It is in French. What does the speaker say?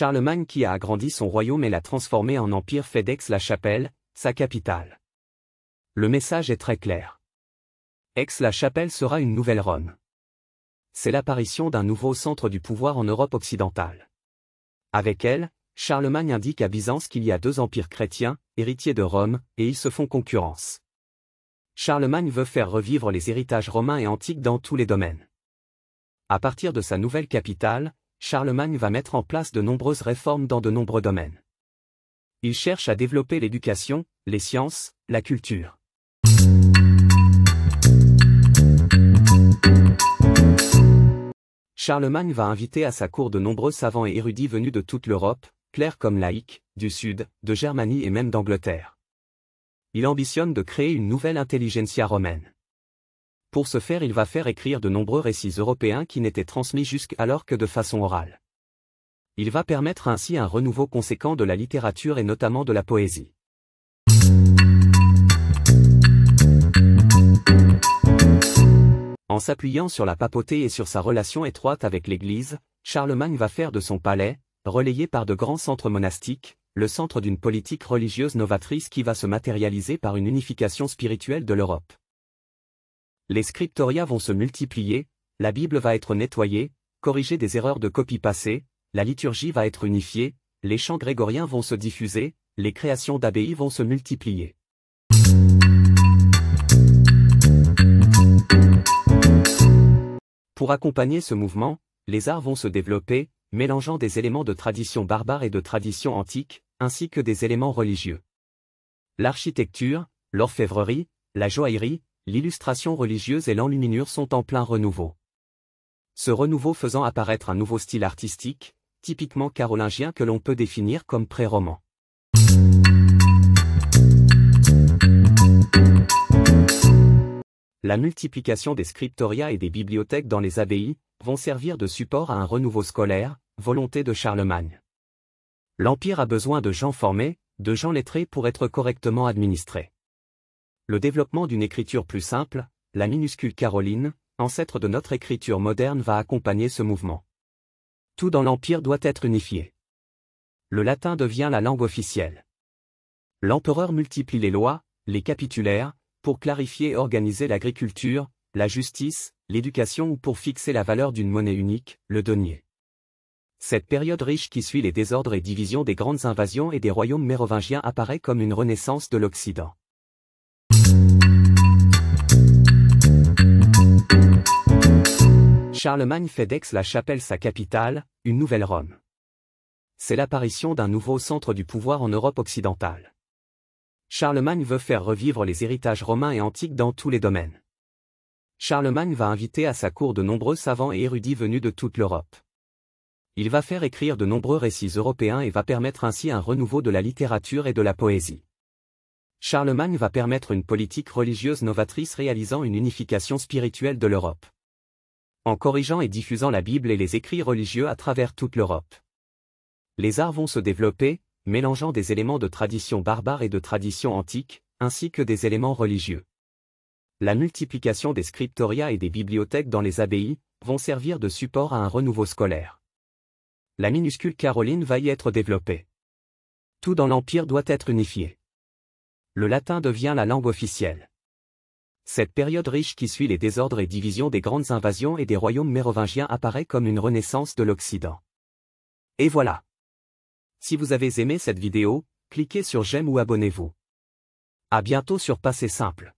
Charlemagne qui a agrandi son royaume et l'a transformé en empire fait d'Aix-la-Chapelle, sa capitale. Le message est très clair. Aix-la-Chapelle sera une nouvelle Rome. C'est l'apparition d'un nouveau centre du pouvoir en Europe occidentale. Avec elle, Charlemagne indique à Byzance qu'il y a deux empires chrétiens, héritiers de Rome, et ils se font concurrence. Charlemagne veut faire revivre les héritages romains et antiques dans tous les domaines. À partir de sa nouvelle capitale, Charlemagne va mettre en place de nombreuses réformes dans de nombreux domaines. Il cherche à développer l'éducation, les sciences, la culture. Charlemagne va inviter à sa cour de nombreux savants et érudits venus de toute l'Europe, clercs comme laïcs, du Sud, de Germanie et même d'Angleterre. Il ambitionne de créer une nouvelle intelligentsia romaine. Pour ce faire, il va faire écrire de nombreux récits européens qui n'étaient transmis jusqu'alors que de façon orale. Il va permettre ainsi un renouveau conséquent de la littérature et notamment de la poésie. En s'appuyant sur la papauté et sur sa relation étroite avec l'Église, Charlemagne va faire de son palais, relayé par de grands centres monastiques, le centre d'une politique religieuse novatrice qui va se matérialiser par une unification spirituelle de l'Europe. Les scriptoria vont se multiplier, la Bible va être nettoyée, corriger des erreurs de copie passée, la liturgie va être unifiée, les chants grégoriens vont se diffuser, les créations d'abbayes vont se multiplier. Pour accompagner ce mouvement, les arts vont se développer, mélangeant des éléments de tradition barbare et de tradition antique, ainsi que des éléments religieux. L'architecture, l'orfèvrerie, la joaillerie, l'illustration religieuse et l'enluminure sont en plein renouveau. Ce renouveau faisant apparaître un nouveau style artistique, typiquement carolingien que l'on peut définir comme pré-roman. La multiplication des scriptoria et des bibliothèques dans les abbayes vont servir de support à un renouveau scolaire, volonté de Charlemagne. L'Empire a besoin de gens formés, de gens lettrés pour être correctement administrés. Le développement d'une écriture plus simple, la minuscule caroline, ancêtre de notre écriture moderne, va accompagner ce mouvement. Tout dans l'Empire doit être unifié. Le latin devient la langue officielle. L'empereur multiplie les lois, les capitulaires, pour clarifier et organiser l'agriculture, la justice, l'éducation ou pour fixer la valeur d'une monnaie unique, le denier. Cette période riche qui suit les désordres et divisions des grandes invasions et des royaumes mérovingiens apparaît comme une renaissance de l'Occident. Charlemagne fait d'Aix-la-Chapelle sa capitale, une nouvelle Rome. C'est l'apparition d'un nouveau centre du pouvoir en Europe occidentale. Charlemagne veut faire revivre les héritages romains et antiques dans tous les domaines. Charlemagne va inviter à sa cour de nombreux savants et érudits venus de toute l'Europe. Il va faire écrire de nombreux récits européens et va permettre ainsi un renouveau de la littérature et de la poésie. Charlemagne va permettre une politique religieuse novatrice réalisant une unification spirituelle de l'Europe. En corrigeant et diffusant la Bible et les écrits religieux à travers toute l'Europe. Les arts vont se développer, mélangeant des éléments de tradition barbare et de tradition antique, ainsi que des éléments religieux. La multiplication des scriptoria et des bibliothèques dans les abbayes vont servir de support à un renouveau scolaire. La minuscule caroline va y être développée. Tout dans l'Empire doit être unifié. Le latin devient la langue officielle. Cette période riche qui suit les désordres et divisions des grandes invasions et des royaumes mérovingiens apparaît comme une renaissance de l'Occident. Et voilà. Si vous avez aimé cette vidéo, cliquez sur j'aime ou abonnez-vous. À bientôt sur Passé Simple.